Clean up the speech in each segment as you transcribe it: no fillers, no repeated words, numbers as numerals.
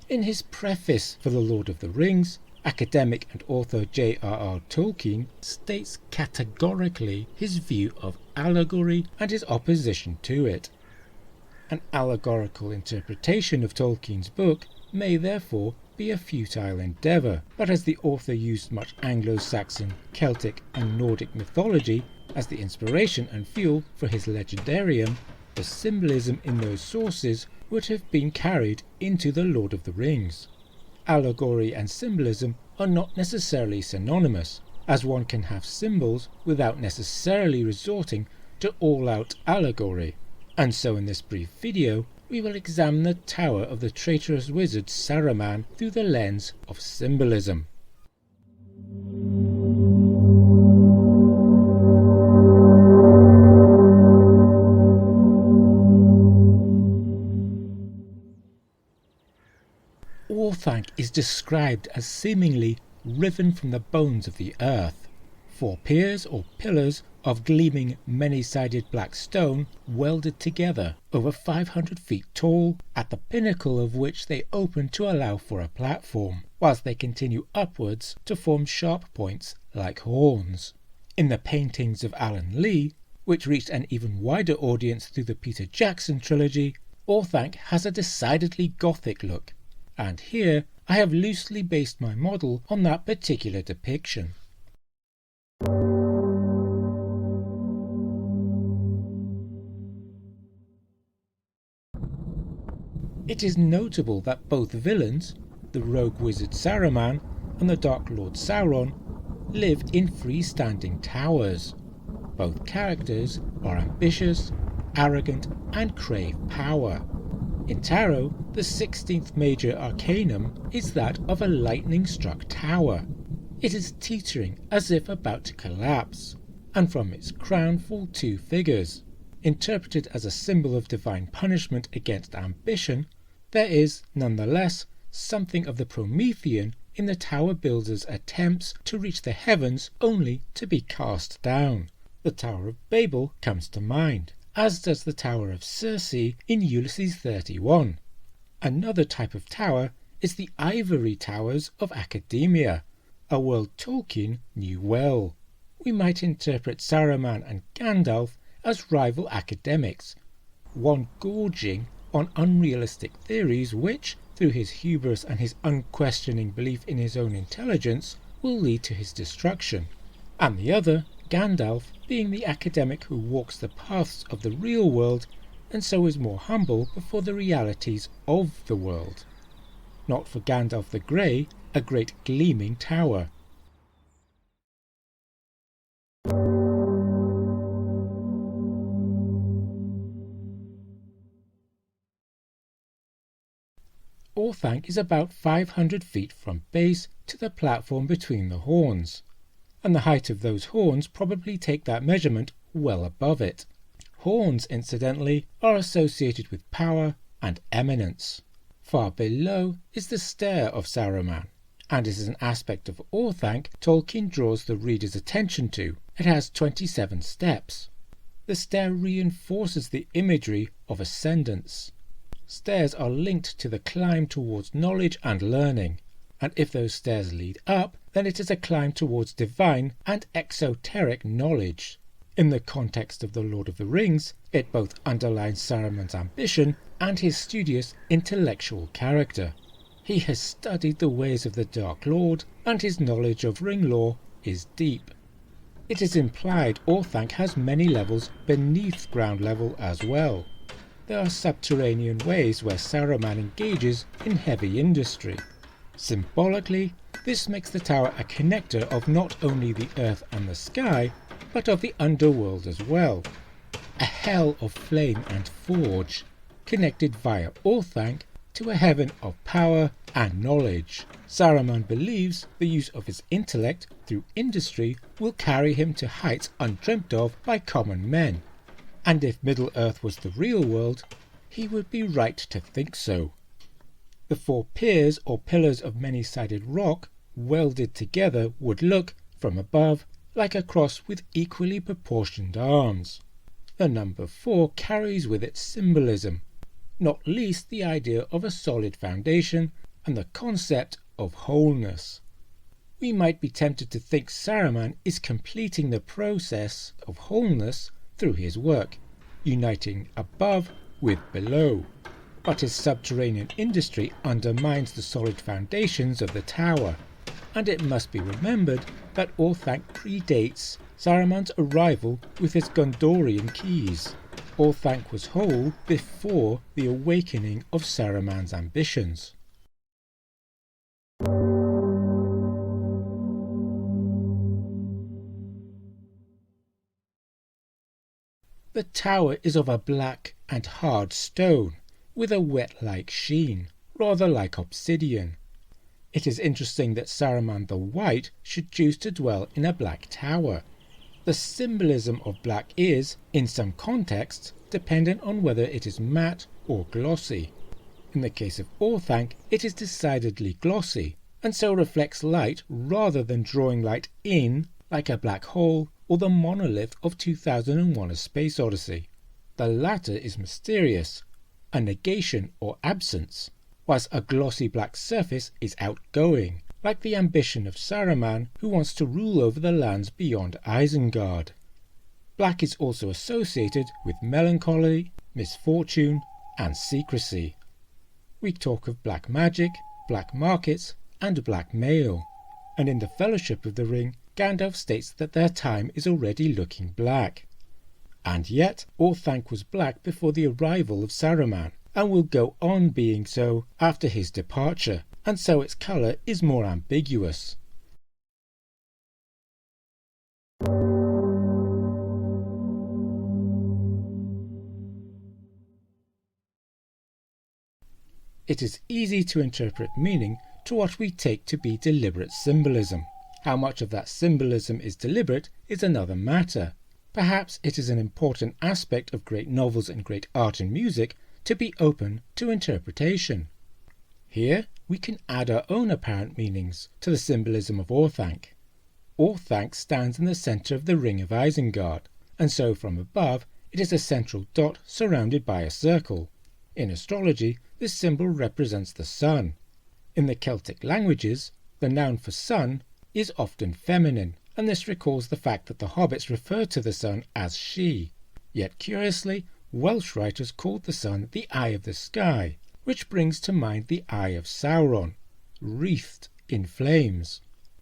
In his preface for The Lord of the Rings, academic and author J.R.R. Tolkien states categorically his view of allegory and his opposition to it. An allegorical interpretation of Tolkien's book may therefore be a futile endeavour, but as the author used much Anglo-Saxon, Celtic and Nordic mythology as the inspiration and fuel for his legendarium, the symbolism in those sources would have been carried into The Lord of the Rings. Allegory and symbolism are not necessarily synonymous, as one can have symbols without necessarily resorting to all-out allegory. And so in this brief video, we will examine the tower of the traitorous wizard Saruman through the lens of symbolism. Orthanc is described as seemingly riven from the bones of the earth. 4 piers or pillars of gleaming many-sided black stone welded together, over 500 feet tall, at the pinnacle of which they open to allow for a platform, whilst they continue upwards to form sharp points like horns. In the paintings of Alan Lee, which reached an even wider audience through the Peter Jackson trilogy, Orthanc has a decidedly Gothic look, and here I have loosely based my model on that particular depiction. It is notable that both villains, the rogue wizard Saruman and the Dark Lord Sauron, live in freestanding towers. Both characters are ambitious, arrogant and crave power. In tarot, the 16th major arcanum is that of a lightning-struck tower. It is teetering as if about to collapse, and from its crown fall 2 figures. Interpreted as a symbol of divine punishment against ambition, there is, nonetheless, something of the Promethean in the tower builder's attempts to reach the heavens only to be cast down. The Tower of Babel comes to mind, as does the Tower of Circe in Ulysses 31. Another type of tower is the ivory towers of academia, a world Tolkien knew well. We might interpret Saruman and Gandalf as rival academics, one gorging on unrealistic theories which, through his hubris and his unquestioning belief in his own intelligence, will lead to his destruction, and the other, Gandalf, being the academic who walks the paths of the real world and so is more humble before the realities of the world. Not for Gandalf the Grey, a great gleaming tower. Orthanc is about 500 feet from base to the platform between the horns, and the height of those horns probably take that measurement well above it. Horns, incidentally, are associated with power and eminence. Far below is the Stair of Saruman, and it is an aspect of Orthanc Tolkien draws the reader's attention to. It has 27 steps. The stair reinforces the imagery of ascendance. Stairs are linked to the climb towards knowledge and learning, and if those stairs lead up, then it is a climb towards divine and exoteric knowledge. In the context of The Lord of the Rings, it both underlines Saruman's ambition and his studious intellectual character. He has studied the ways of the Dark Lord, and his knowledge of ring lore is deep. It is implied Orthanc has many levels beneath ground level as well. There are subterranean ways where Saruman engages in heavy industry. Symbolically, this makes the tower a connector of not only the earth and the sky, but of the underworld as well. A hell of flame and forge, connected via Orthanc to a heaven of power and knowledge. Saruman believes the use of his intellect through industry will carry him to heights undreamt of by common men. And if Middle-earth was the real world, he would be right to think so. The 4 piers or pillars of many-sided rock welded together would look, from above, like a cross with equally proportioned arms. The number 4 carries with it symbolism, not least the idea of a solid foundation and the concept of wholeness. We might be tempted to think Saruman is completing the process of wholeness through his work, uniting above with below. But his subterranean industry undermines the solid foundations of the tower, and it must be remembered that Orthanc predates Saruman's arrival with his Gondorian keys. Orthanc was whole before the awakening of Saruman's ambitions. The tower is of a black and hard stone, with a wet-like sheen, rather like obsidian. It is interesting that Saruman the White should choose to dwell in a black tower. The symbolism of black is, in some contexts, dependent on whether it is matte or glossy. In the case of Orthanc, it is decidedly glossy, and so reflects light rather than drawing light in like a black hole or the monolith of 2001: A Space Odyssey. The latter is mysterious, a negation or absence, whilst a glossy black surface is outgoing, like the ambition of Saruman, who wants to rule over the lands beyond Isengard. Black is also associated with melancholy, misfortune, and secrecy. We talk of black magic, black markets, and blackmail, and in the Fellowship of the Ring, Gandalf states that their time is already looking black. And yet, Orthanc was black before the arrival of Saruman, and will go on being so after his departure, and so its colour is more ambiguous. It is easy to interpret meaning to what we take to be deliberate symbolism. How much of that symbolism is deliberate is another matter. Perhaps it is an important aspect of great novels and great art and music to be open to interpretation. Here we can add our own apparent meanings to the symbolism of Orthanc. Orthanc stands in the centre of the Ring of Isengard, and so from above it is a central dot surrounded by a circle. In astrology, this symbol represents the sun. In the Celtic languages, the noun for sun is often feminine, and this recalls the fact that the hobbits refer to the sun as she. Yet curiously, Welsh writers called the sun the eye of the sky, which brings to mind the eye of Sauron, wreathed in flames.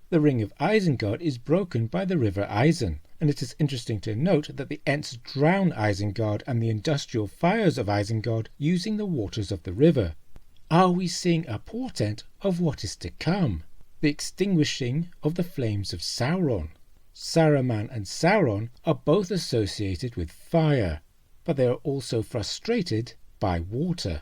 The Ring of Isengard is broken by the river Isen, and it is interesting to note that the Ents drown Isengard and the industrial fires of Isengard using the waters of the river. Are we seeing a portent of what is to come? The extinguishing of the flames of Sauron. Saruman and Sauron are both associated with fire, but they are also frustrated by water.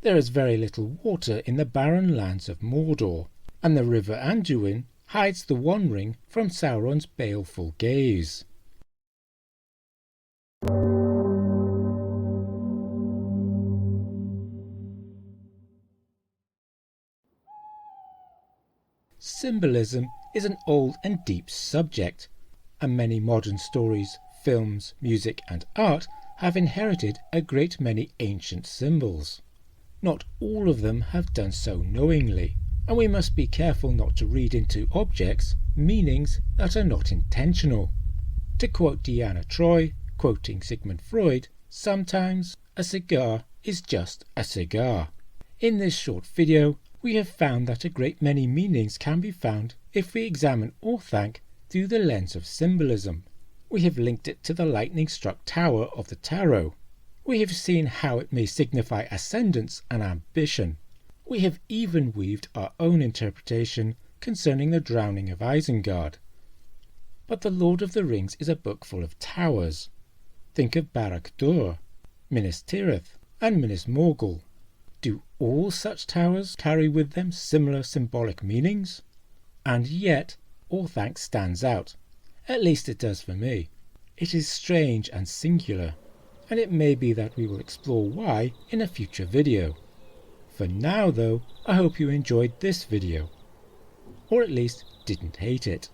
There is very little water in the barren lands of Mordor, and the river Anduin hides the One Ring from Sauron's baleful gaze. Symbolism is an old and deep subject, and many modern stories, films, music and art have inherited a great many ancient symbols. Not all of them have done so knowingly, and we must be careful not to read into objects meanings that are not intentional. To quote Deanna Troi, quoting Sigmund Freud, sometimes a cigar is just a cigar. In this short video, we have found that a great many meanings can be found if we examine Orthanc through the lens of symbolism. We have linked it to the lightning-struck tower of the tarot. We have seen how it may signify ascendance and ambition. We have even weaved our own interpretation concerning the drowning of Isengard. But The Lord of the Rings is a book full of towers. Think of Barad-dûr, Minas Tirith, and Minas Morgul. Do all such towers carry with them similar symbolic meanings? And yet, Orthanc stands out. At least it does for me. It is strange and singular, and it may be that we will explore why in a future video. For now though, I hope you enjoyed this video, or at least didn't hate it.